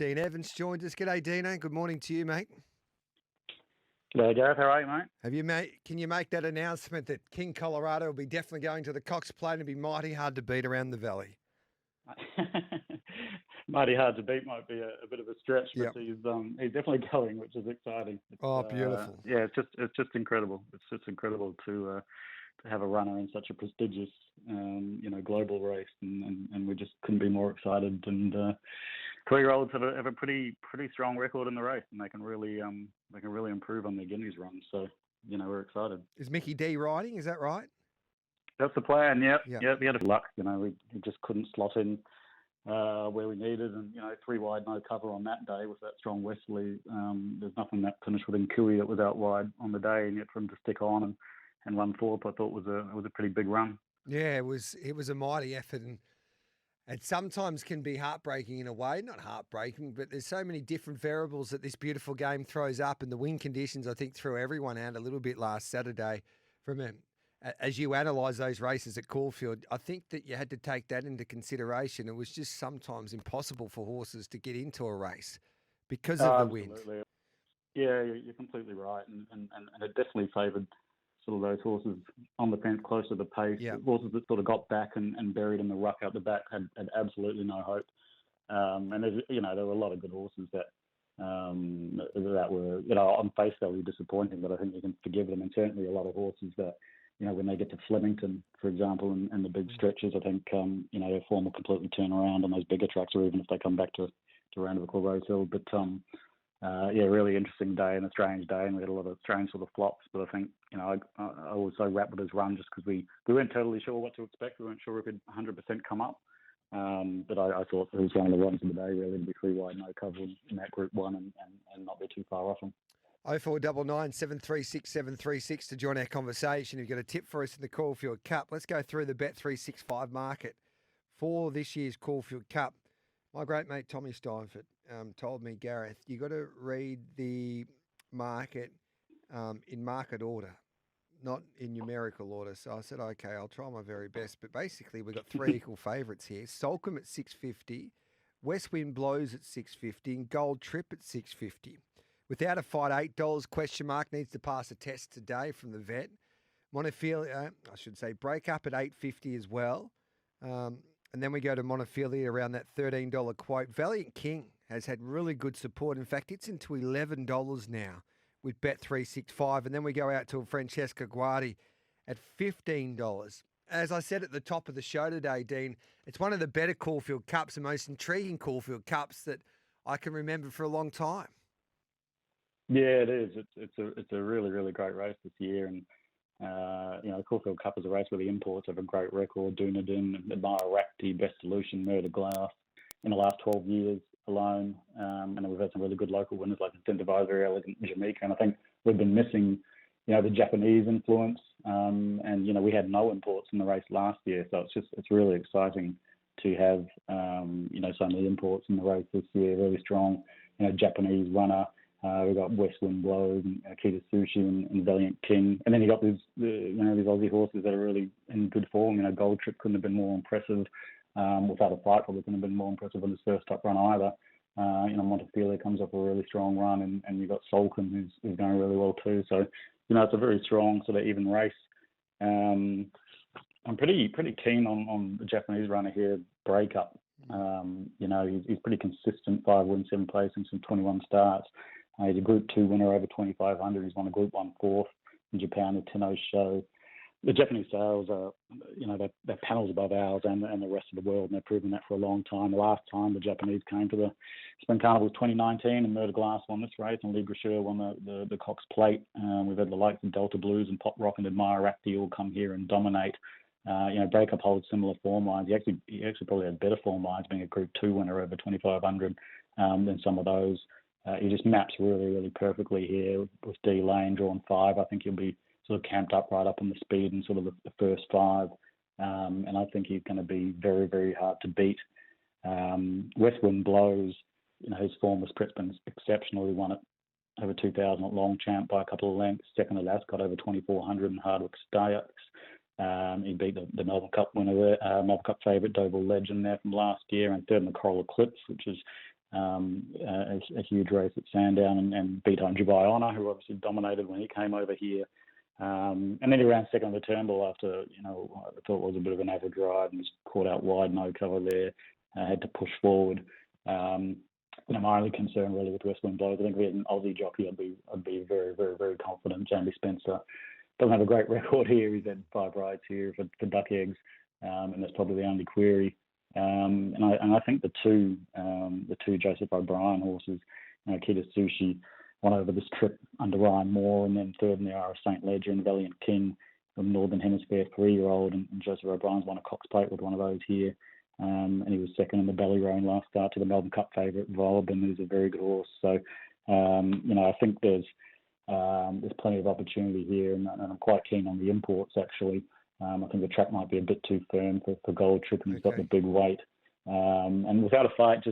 Dean Evans joins us. G'day, Dino. Good morning to you, mate. G'day, Gareth. How are you, mate? Can you make that announcement that King Colorado will be definitely going to the Cox Plate and be mighty hard to beat around the valley? Mighty hard to beat might be a bit of a stretch, but he's definitely going, which is exciting. Beautiful. It's just incredible. It's just incredible to have a runner in such a prestigious global race, and we just couldn't be more excited. And 3-year-olds have a pretty strong record in the race, and they can really improve on their Guineas run. So we're excited. Is Mickey D riding? Is that right? That's the plan. Yeah. We had luck. We just couldn't slot in where we needed, and 3 wide, no cover on that day with that strong westerly. There's nothing that finished within Cooey that was out wide on the day, and yet for him to stick on and run fourth, I thought was a pretty big run. Yeah, it was a mighty effort, and it sometimes can be heartbreaking in a way. Not heartbreaking, but there's so many different variables that this beautiful game throws up, and the wind conditions, I think, threw everyone out a little bit last Saturday. As you analyse those races at Caufield, I think that you had to take that into consideration. It was just sometimes impossible for horses to get into a race because of the wind. Yeah, you're completely right, and it definitely favoured sort of those horses on the fence close to the pace. Yeah. Horses that sort of got back and buried in the ruck out the back had absolutely no hope. And there were a lot of good horses that were on face value disappointing, but I think you can forgive them. And certainly a lot of horses that when they get to Flemington, for example, and the big stretches, I think their form will completely turn around on those bigger tracks, or even if they come back to Roundabout or Rosehill. But really interesting day and a strange day, and we had a lot of strange sort of flops. But I think I was so wrapped with his run just because we weren't totally sure what to expect. We weren't sure if he'd 100% come up. But I thought it was one of the runs of the day, really, to be 3 wide, no cover in that Group 1 and not be too far off him. 0499 736 736 to join our conversation. If you've got a tip for us in the Caufield Cup, let's go through the Bet365 market for this year's Caufield Cup. My great mate Tommy Steinfort told me, Gareth, you got to read the market in market order, not in numerical order. So I said, okay, I'll try my very best. But basically, we've got 3 equal favourites here. Salcombe at 650, West Wind Blows at 650, and Gold Trip at 650. Without a fight, $8 question mark needs to pass a test today from the vet. Montefilia, break up at $8.50 as well. And then we go to Montefilia around that $13 quote. Valiant King has had really good support. In fact, it's into $11 now with Bet365. And then we go out to Francesca Guardi at $15. As I said at the top of the show today, Dean, it's one of the better Caufield Cups, the most intriguing Caufield Cups that I can remember for a long time. Yeah, it is. It's a really, really great race this year, and the Caufield Cup is a race where the imports have a great record. Dunedin, Admire Rakti, Best Solution, Murder Glass in the last 12 years alone, and then we've had some really good local winners like Incentivizer, Elegant, Jamaica, and I think we've been missing, the Japanese influence, and we had no imports in the race last year, so it's really exciting to have some of the imports in the race this year. Really strong, Japanese runner. We've got West Wind Blows and Akita Sushi and Valiant King. And then you got these Aussie horses that are really in good form. Gold Trip couldn't have been more impressive. Without a fight, probably couldn't have been more impressive on his first top run either. Montefilia comes off a really strong run, and you've got Salcombe who's going really well too. So, it's a very strong sort of even race. I'm pretty keen on the Japanese runner here, Break Up. He's pretty consistent, 5 wins, 7 placings from 21 starts. He's a Group 2 winner over 2,500. He's won a Group 1 fourth in Japan at Tenno Show. The Japanese sales are, they're panels above ours and the rest of the world, and they've proven that for a long time. The last time the Japanese came to the Spring Carnival was 2019, and Murder Glass won this race, and Libre Sure won the Cox Plate. We've had the likes of Delta Blues and Pop Rock and Admire Rakti all come here and dominate. Break Up holds similar form lines. He actually probably had better form lines, being a Group 2 winner over 2,500 than some of those. He just maps really, really perfectly here with D Lane drawn 5. I think he'll be sort of camped up right up on the speed in sort of the first 5. And I think he's going to be very, very hard to beat. West Wind Blows, his form was been exceptional. He won it over 2,000 at Longchamp by a couple of lengths. Second at Ascot over 2,400 in Hardwick Stakes. He beat the Melbourne Cup winner there, Melbourne Cup favourite Doval Legend there from last year, and third in the Coral Eclipse, which is a huge race at Sandown and beat on Dubai Honour, who obviously dominated when he came over here. And then he ran second on the Turnbull after, I thought it was a bit of an average ride and was caught out wide, no cover there, had to push forward. My only concern really with West Wind Blows, I think if we had an Aussie jockey, I'd be very, very, very confident. Jamie Spencer doesn't have a great record here. He's had 5 rides here for duck eggs, and that's probably the only query. And I think the two Joseph O'Brien horses, Kita Sushi, won over this trip under Ryan Moore, and then third in the Irish St. Ledger and Valiant King, a Northern Hemisphere 3-year-old, and Joseph O'Brien's won a Cox Plate with one of those here. And he was second in the Belly Roan last start to the Melbourne Cup favourite Volbin, who's a very good horse. So, I think there's plenty of opportunity here, and I'm quite keen on the imports actually. I think the track might be a bit too firm for Gold Trip, and he's got the big weight. And without a fight,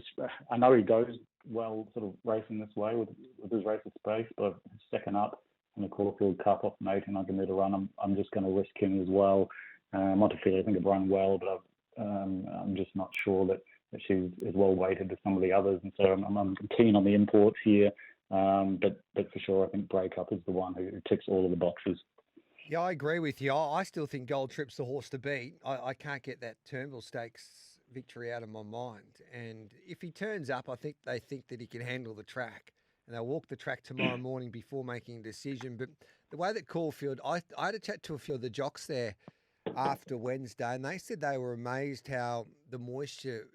I know he goes well sort of racing this way with his race of space, but second up in the Caufield Cup off an 1,800 metre run, I'm just going to risk him as well. Montefiore, I think, have run well, but I'm just not sure that she's as well weighted as some of the others, and so I'm keen on the imports here. But for sure, I think Breakup is the one who ticks all of the boxes. Yeah, I agree with you. I still think Gold Trip's the horse to beat. I can't get that Turnbull Stakes victory out of my mind. And if he turns up, I think they think that he can handle the track. And they'll walk the track tomorrow morning before making a decision. But the way that Caufield, I had a chat to a few of the jocks there after Wednesday, and they said they were amazed how the moisture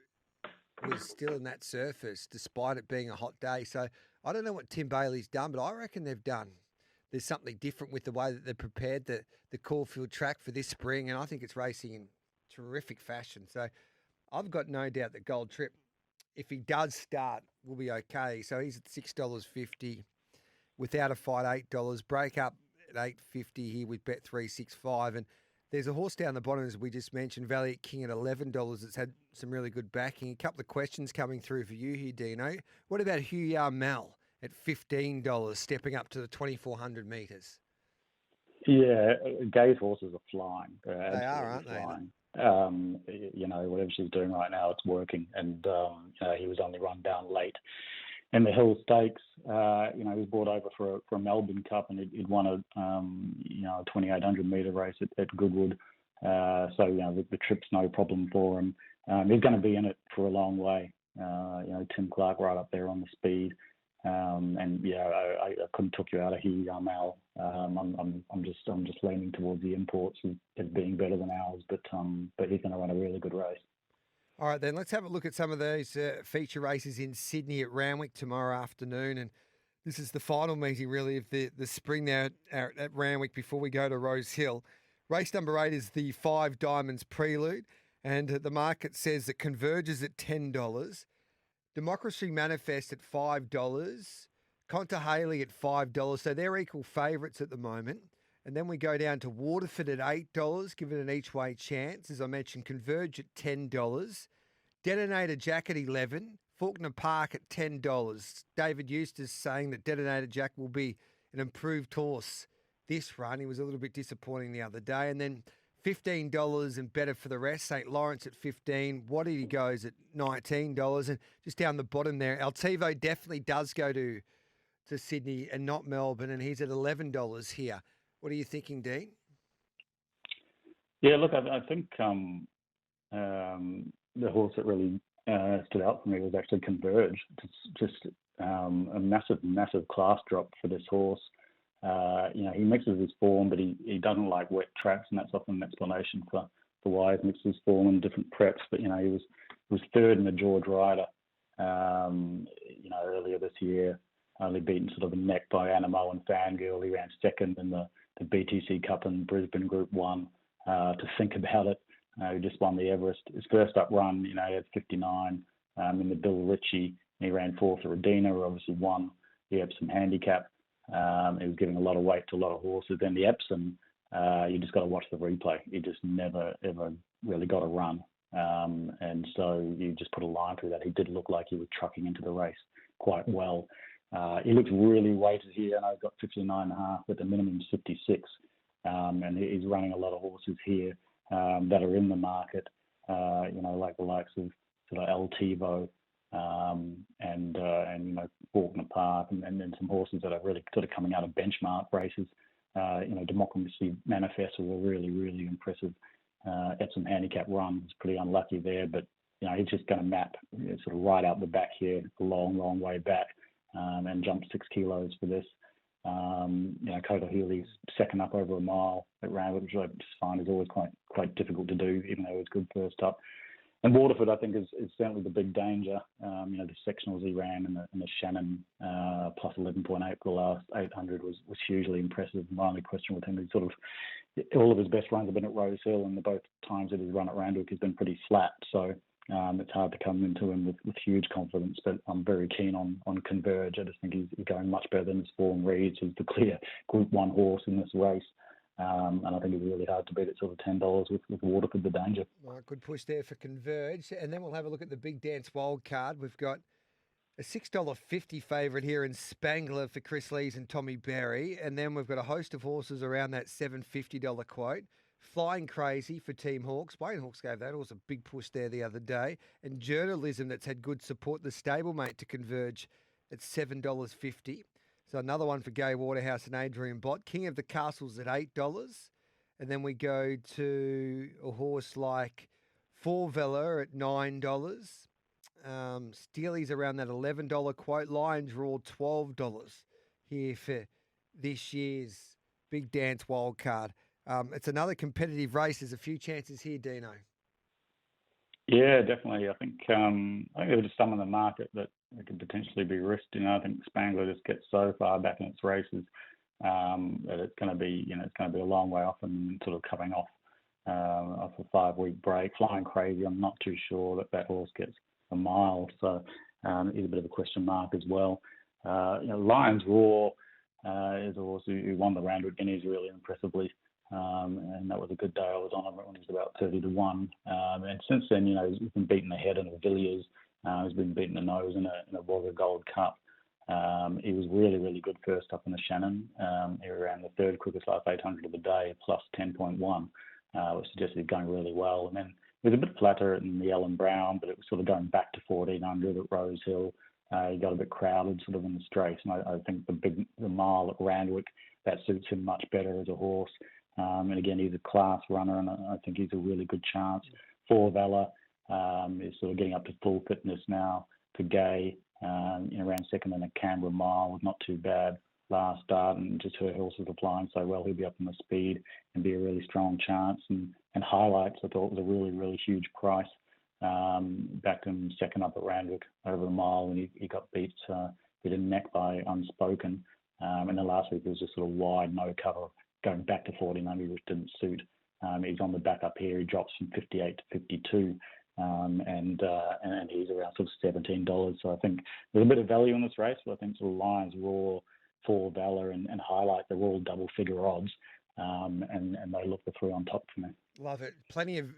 was still in that surface despite it being a hot day. So I don't know what Tim Bailey's done, but I reckon there's something different with the way that they've prepared the Caufield track for this spring, and I think it's racing in terrific fashion. So I've got no doubt that Gold Trip, if he does start, will be okay. So he's at $6.50. Without a fight, $8. Break up at $8.50 here with Bet365. And there's a horse down the bottom, as we just mentioned, Valiant King at $11. It's had some really good backing. A couple of questions coming through for you here, Dino. What about Hugh Mel at $15, stepping up to the 2,400 metres? Yeah, Gay's horses are flying. They are, aren't flying. Whatever she's doing right now, it's working. And, he was only run down late in the Hill Stakes. He was brought over for a Melbourne Cup, and he'd won a 2,800 metre race at Goodwood. The trip's no problem for him. He's going to be in it for a long way. Tim Clark right up there on the speed. I couldn't talk you out of Hugh Mal. I'm just leaning towards the imports as being better than ours, but he's going to run a really good race. All right, then let's have a look at some of those feature races in Sydney at Randwick tomorrow afternoon, and this is the final meeting really of the spring there at Randwick before we go to Rose Hill. Race number 8 is the 5 Diamonds Prelude, and the market says it converges at $10. Democracy Manifest at $5, Conta Haley at $5, so they're equal favourites at the moment. And then we go down to Waterford at $8, given an each-way chance. As I mentioned, Converge at $10, Detonator Jack at $11, Faulkner Park at $10. David Eustace saying that Detonator Jack will be an improved horse this run. He was a little bit disappointing the other day. And then $15 and better for the rest. St. Lawrence at $15. Waddy goes at $19. And just down the bottom there, Altivo definitely does go to Sydney and not Melbourne, and he's at $11 here. What are you thinking, Dean? Yeah, look, I think the horse that really stood out for me was actually Converge. It's just a massive class drop for this horse. He mixes his form, but he doesn't like wet tracks, and that's often an explanation for why he mixes his form in different preps. But he was third in the George Ryder, earlier this year, only beaten sort of a neck by Animo and Fangirl. He ran second in the BTC Cup in Brisbane Group 1. To think about it, he just won the Everest. His first up run, he had 59 in the Bill Ritchie. He ran fourth at Radina, who obviously won the Epsom Handicap. He was giving a lot of weight to a lot of horses. Then the Epsom, you just got to watch the replay. He just never, ever really got a run. And so you just put a line through that. He did look like he was trucking into the race quite well. He looks really weighted here, and I've got 59.5, but the minimum is 56. And he's running a lot of horses here that are in the market, like the likes of sort of El Tivo, and walk in the park, and then some horses that are really sort of coming out of benchmark races. Democracy Manifesto were really, really impressive. At some handicap runs, pretty unlucky there, but he's just going to map sort of right out the back here, a long, long way back, and jump 6 kilos for this. Coda Healy's second up over a mile at Randwick, which I just find is always quite difficult to do, even though it was good first up. And Waterford, I think, is certainly the big danger. The sectionals he ran and the Shannon plus 11.8 for the last 800 was hugely impressive. My only question with him is sort of all of his best runs have been at Rose Hill, and the both times that he's run at Randwick has been pretty flat. So it's hard to come into him with huge confidence, but I'm very keen on Converge. I just think he's going much better than his form reads. He's the clear Group 1 horse in this race. And I think it's really hard to beat at sort of $10 with Waterford the danger. Well, good push there for Converge. And then we'll have a look at the Big Dance wild card. We've got a $6.50 favourite here in Spangler for Chris Lees and Tommy Berry. And then we've got a host of horses around that $7.50 quote. Flying Crazy for Team Hawks. Wayne Hawks gave that horse a big push there the other day. And Journalism that's had good support, the stablemate to Converge at $7.50. So another one for Gay Waterhouse and Adrian Bott. King of the Castles at $8. And then we go to a horse like Four Vella at $9. Steely's around that $11 quote. Lions Roar $12 here for this year's Big Dance wildcard. It's another competitive race. There's a few chances here, Dino. Yeah, definitely. I think there were just some in the market that could potentially be risked. I think Spangler just gets so far back in its races that it's going to be, a long way off and sort of coming off a 5-week break. Flying Crazy, I'm not too sure that horse gets a mile, so it's a bit of a question mark as well. Lions Roar is a horse who won the Randwick Guineas really impressively. And that was a good day. I was on him when he was about 30-1. And since then, he's been beaten the head in the Villiers. He's been beaten the nose in a Wagga Gold Cup. He was really, really good first up in the Shannon. He ran the third quickest last 800 of the day, plus 10.1, which suggested he's going really well. And then it was a bit flatter in the Ellen Brown, but it was sort of going back to 1400 at Rose Hill. He got a bit crowded sort of in the straight. And I think the mile at Randwick, that suits him much better as a horse. And again, he's a class runner, and I think he's a really good chance. For Vella is sort of getting up to full fitness now. To Gay, ran second in a Canberra mile, was not too bad last start, and just her horses are flying so well, he'll be up in the speed and be a really strong chance. And Highlights, I thought, was a really, really huge price. Backed him second up at Randwick over a mile, and he got beat with a neck by Unspoken. And then last week it was just sort of wide, no cover, going back to 1400, which didn't suit. He's on the back up here. He drops from 58 to 52, and he's around sort of $17. So I think there's a bit of value in this race. But I think sort of Lions Roar, For Vella, and Highlight, they're all double-figure odds, and they look the three on top for me. Love it. Plenty of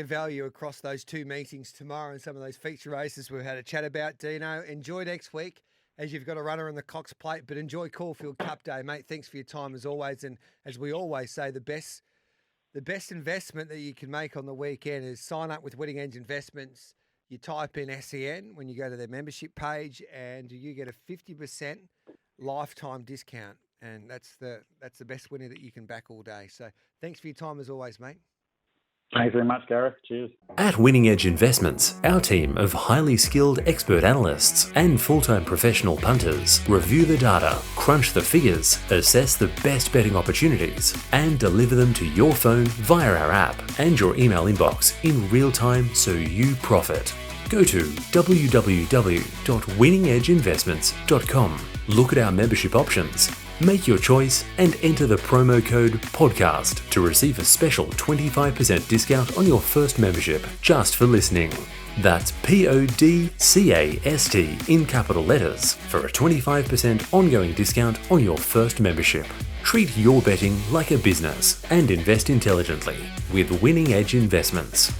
value across those two meetings tomorrow and some of those feature races we've had a chat about. Dino, enjoy next week, as you've got a runner in the Cox Plate, but enjoy Caufield Cup Day, mate. Thanks for your time as always. And as we always say, the best investment that you can make on the weekend is sign up with Winning Edge Investments. You type in SEN when you go to their membership page, and you get a 50% lifetime discount. And that's the best winner that you can back all day. So thanks for your time as always, mate. Thanks very much, Gareth. Cheers. At Winning Edge Investments, our team of highly skilled expert analysts and full-time professional punters review the data, crunch the figures, assess the best betting opportunities, and deliver them to your phone via our app and your email inbox in real time so you profit. Go to www.winningedgeinvestments.com. Look at our membership options. Make your choice and enter the promo code PODCAST to receive a special 25% discount on your first membership just for listening. That's PODCAST in capital letters for a 25% ongoing discount on your first membership. Treat your betting like a business and invest intelligently with Winning Edge Investments.